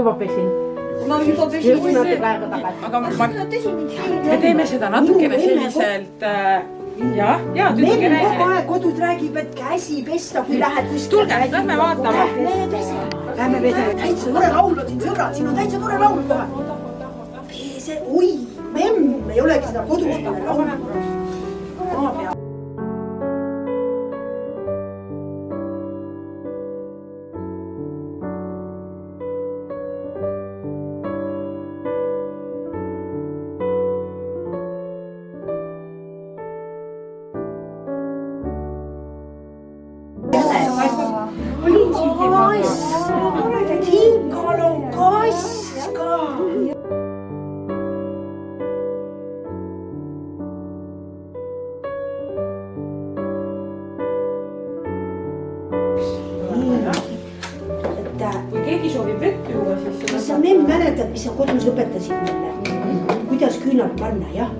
juba pesin. No juba pesin. Aga me teeme seda natukene selliselt ja tüdrugi räägime. Kogu aeg kodus räägib, et käsi pesta, kui lähed kuskil. Tulge, lähme vaatama. Lähme peseme. Täitsa tore laul on siin, sõbrad, siin on täitsa tore laul kohe. Pese, oi, memm, ei olegi seda kodus peale laul. Maa peal. Tinkal on kass ka. Kui keegi soovib vett juua, siis kas sa memm mäletad, mis sa kodus õpetasid mulle? Kuidas küünlad panna, jah?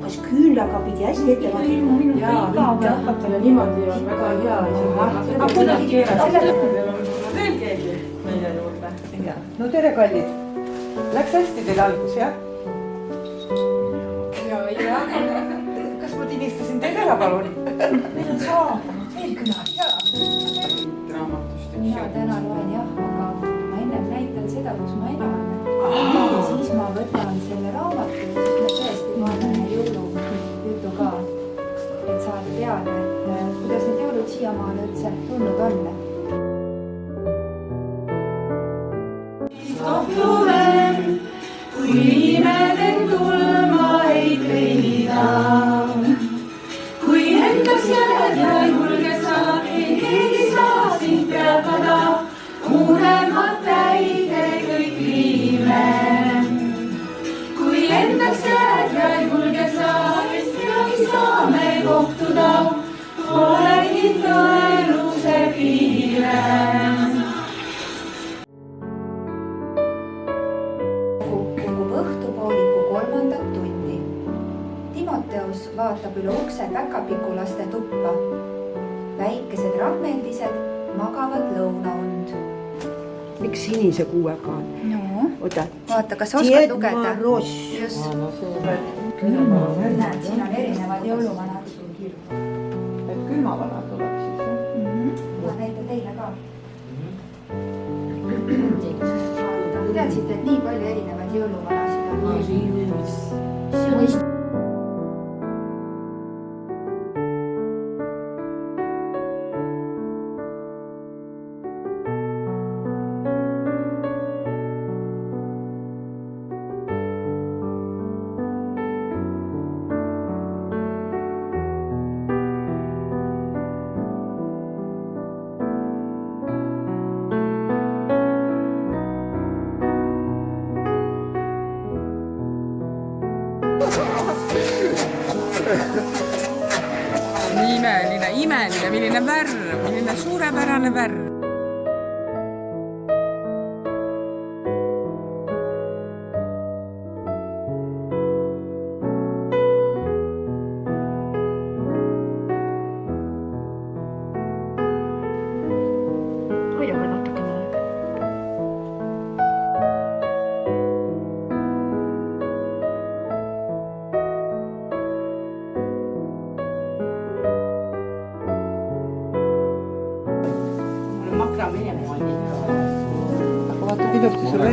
Kas küünlaga pidi hästi ette valima? jaa, õpetajale niimoodi on väga hea. Veel keegi meie juurde. No tere, kallid. Läks hästi teil algus, jah? Kas ma tinistasin teid ära, palun? Meil on saabunud veel külad. Mina täna loen jah, aga ma ennem näitan seda, kus ma elan. Ja siis ma võtan selle raamatu ja siis ma tõesti vaatan jõulujutu ka, et saada teada, et kuidas need jõulud siiamaale üldse tulnud on. Kui imeden tulma ei peida, kui endaks jääd ja julge sa, ei keegi saa sind peatada, muremat täide kõik viime. Kui endaks jääd ja julge sa, peagi saame kohtuda, olegi tõeluse piirem. Õhtupooliku 3. tundi. Timoteus vaatab üle ukse päkapikulaste tuppa. Väikesed rahmeldised magavad lõunaund. Miks sinise kuuega on? No, Oota. vaata, kas oskad lugeda? Just. Näed, siin on erinevad jõuluvanad. Et külmavana tuleb siis, jah? Ma näitan teile ka. Teadsite, et nii palju erinevaid jõuluvanasid on? Imeline, milline värv, milline suurepärane värv. Hoiame natukene aega.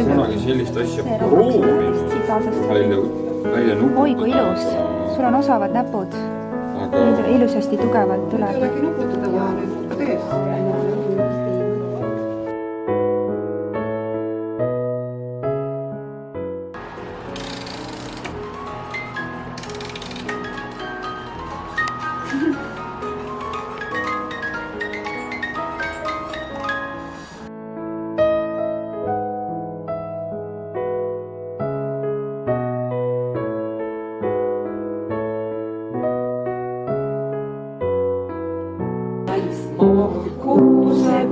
Kunagi sellist asja proovinud. Välja nuppu. Oi, kui ilus. Sul on osavad näpud. Ilusasti tugevalt tuleb. Kuidagi nuputada vaja nüüd ka tees. Kuhu see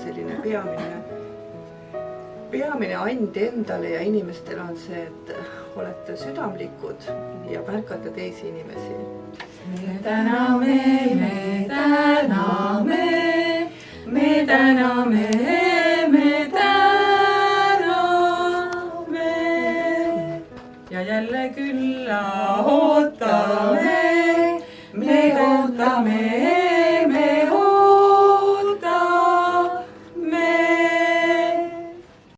selline peamine and endale ja inimestele on see, et olete südamlikud ja märkate teisi inimesi. Me täname, me täname, me täname, me täname. Ja jälle külla